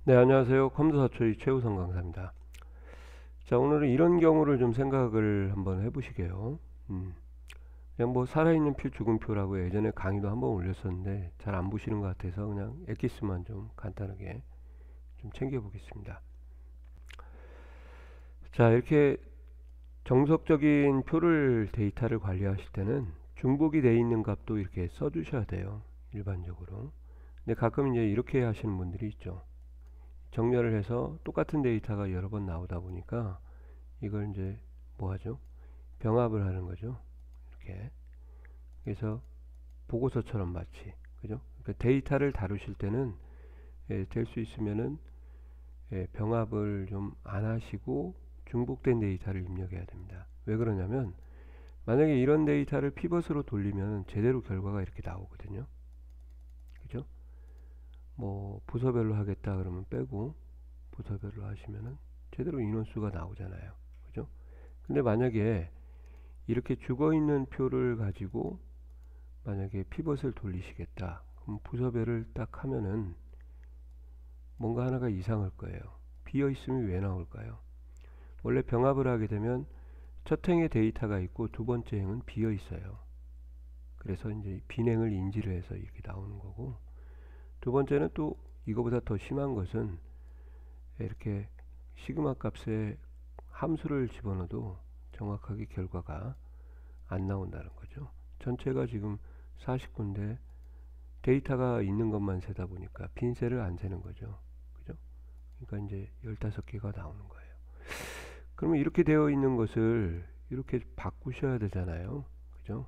네, 안녕하세요. 컴퓨터 사초리 최우성 강사입니다. 자, 오늘은 이런 경우를 좀 생각을 한번 해보시게요. 그냥 뭐 살아있는 표, 죽은 표라고 예전에 강의도 한번 올렸었는데 잘 안 보시는 것 같아서 그냥 엑기스만 좀 간단하게 좀 챙겨보겠습니다. 자, 이렇게 정석적인 표를 데이터를 관리하실 때는 중복이 되어 있는 값도 이렇게 써주셔야 돼요. 일반적으로. 근데 가끔 이제 이렇게 하시는 분들이 있죠. 정렬을 해서 똑같은 데이터가 여러 번 나오다 보니까 이걸 이제 뭐 하죠? 병합을 하는 거죠. 이렇게. 그래서 보고서처럼 마치. 그죠? 그러니까 데이터를 다루실 때는 될 수 있으면은 병합을 좀 안 하시고 중복된 데이터를 입력해야 됩니다. 왜 그러냐면 만약에 이런 데이터를 피벗으로 돌리면 제대로 결과가 이렇게 나오거든요. 그죠? 뭐 부서별로 하겠다 그러면 빼고 부서별로 하시면은 제대로 인원수가 나오잖아요. 그죠? 근데 만약에 이렇게 죽어있는 표를 가지고 만약에 피벗을 돌리시겠다. 그럼 부서별을 딱 하면은 뭔가 하나가 이상할 거예요. 비어있음이 왜 나올까요? 원래 병합을 하게 되면 첫 행에 데이터가 있고 두 번째 행은 비어있어요. 그래서 이제 빈행을 인지를 해서 이렇게 나오는 거고, 두 번째는 또 이거보다 더 심한 것은 이렇게 시그마 값에 함수를 집어넣어도 정확하게 결과가 안 나온다는 거죠. 전체가 지금 49인데 데이터가 있는 것만 세다 보니까 빈 셀을 안 세는 거죠. 그죠? 그러니까 이제 15개가 나오는 거예요. 그러면 이렇게 되어 있는 것을 이렇게 바꾸셔야 되잖아요. 그죠?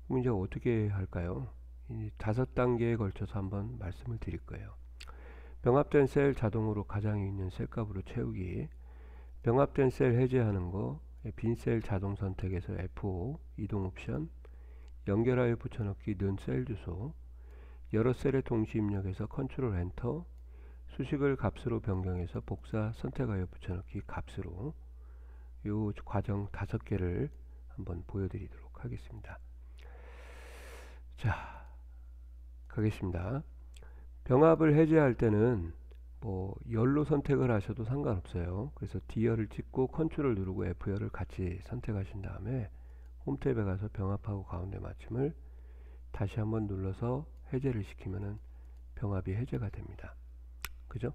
그럼 이제 어떻게 할까요? 이 5단계에 걸쳐서 한번 말씀을 드릴 거예요. 병합된 셀 자동으로 가장 있는 셀값으로 채우기, 병합된 셀 해제하는 거, 빈 셀 자동 선택에서 F5 이동 옵션, 연결하여 붙여넣기 는 셀 주소, 여러 셀에 동시 입력해서 컨트롤 엔터, 수식을 값으로 변경해서 복사 선택하여 붙여넣기 값으로, 요 과정 5개를 한번 보여드리도록 하겠습니다. 자, 가겠습니다. 병합을 해제할 때는 뭐 열로 선택을 하셔도 상관없어요. 그래서 D열을 찍고 컨트롤 누르고 F열을 같이 선택하신 다음에 홈 탭에 가서 병합하고 가운데 맞춤을 다시 한번 눌러서 해제를 시키면은 병합이 해제가 됩니다. 그죠?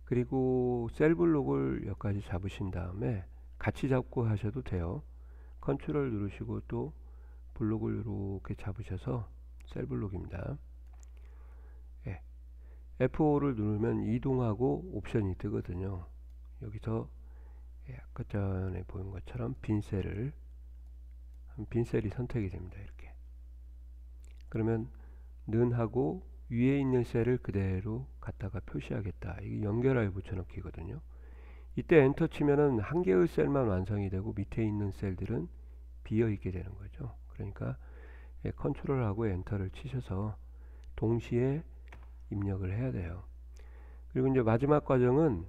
그리고 셀 블록을 여기까지 잡으신 다음에 같이 잡고 하셔도 돼요. 컨트롤 누르시고 또 블록을 이렇게 잡으셔서 셀 블록입니다. 예. F5를 누르면 이동하고 옵션이 뜨거든요. 여기서 아까 전에 보인 것처럼 빈 셀이 선택이 됩니다. 이렇게. 그러면 는 하고 위에 있는 셀을 그대로 갖다가 표시하겠다. 이게 연결하여 붙여넣기거든요. 이때 엔터 치면은 한 개의 셀만 완성이 되고 밑에 있는 셀들은 비어 있게 되는 거죠. 그러니까 컨트롤하고 엔터를 치셔서 동시에 입력을 해야 돼요. 그리고 이제 마지막 과정은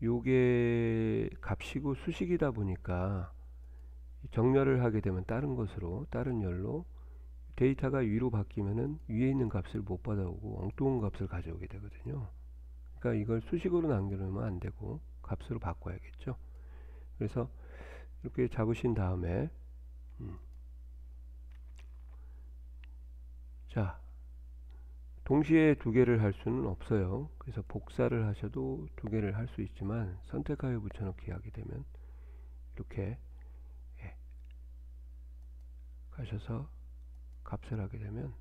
요게 값이고 수식이다 보니까 정렬을 하게 되면 다른 열로 데이터가 위로 바뀌면은 위에 있는 값을 못 받아오고 엉뚱한 값을 가져오게 되거든요. 그러니까 이걸 수식으로 남겨놓으면 안 되고 값으로 바꿔야겠죠. 그래서 이렇게 잡으신 다음에 자, 동시에 두 개를 할 수는 없어요. 그래서 복사를 하셔도 두 개를 할 수 있지만 선택하여 붙여넣기 하게 되면 이렇게 가셔서 값을 하게 되면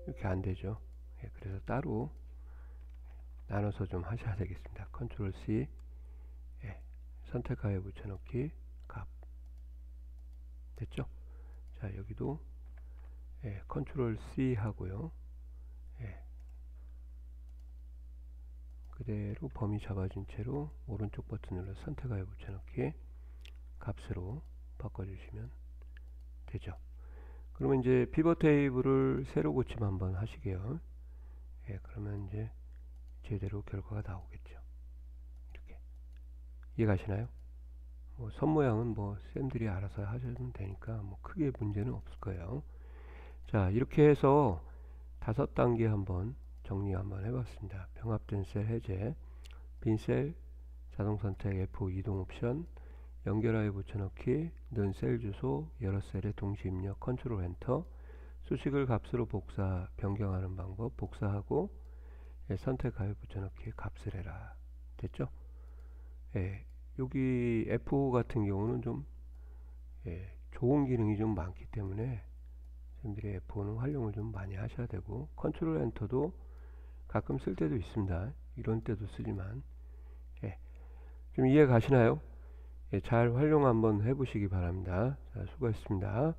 이렇게 안 되죠. 그래서 따로 나눠서 좀 하셔야 되겠습니다. 컨트롤 C 선택하여 붙여넣기 값 됐죠? 자, 여기도 컨트롤 C 하고요. 그대로 범위 잡아준 채로 오른쪽 버튼 눌러 선택하여 붙여넣기 값으로 바꿔주시면 되죠. 그러면 이제 피벗 테이블을 새로 고침 한번 하시게요. 그러면 이제 제대로 결과가 나오겠죠. 이렇게 이해가시나요? 뭐 선 모양은 뭐 쌤들이 알아서 하시면 되니까 뭐 크게 문제는 없을 거예요. 자, 이렇게 해서 5단계 한번 정리 한번 해봤습니다. 병합된 셀 해제, 빈 셀 자동 선택 F5 이동 옵션, 연결하여 붙여넣기, 는 셀 주소, 여러 셀에 동시 입력, 컨트롤 엔터, 수식을 값으로 변경하는 방법, 복사하고 선택하여 붙여넣기, 값을 해라. 됐죠? 예, 여기 F5 같은 경우는 좀 좋은 기능이 좀 많기 때문에 여러분들이 F5는 활용을 좀 많이 하셔야 되고, 컨트롤 엔터도 가끔 쓸 때도 있습니다. 이런 때도 쓰지만 좀 이해 가시나요? 잘 활용 한번 해보시기 바랍니다. 자, 수고했습니다.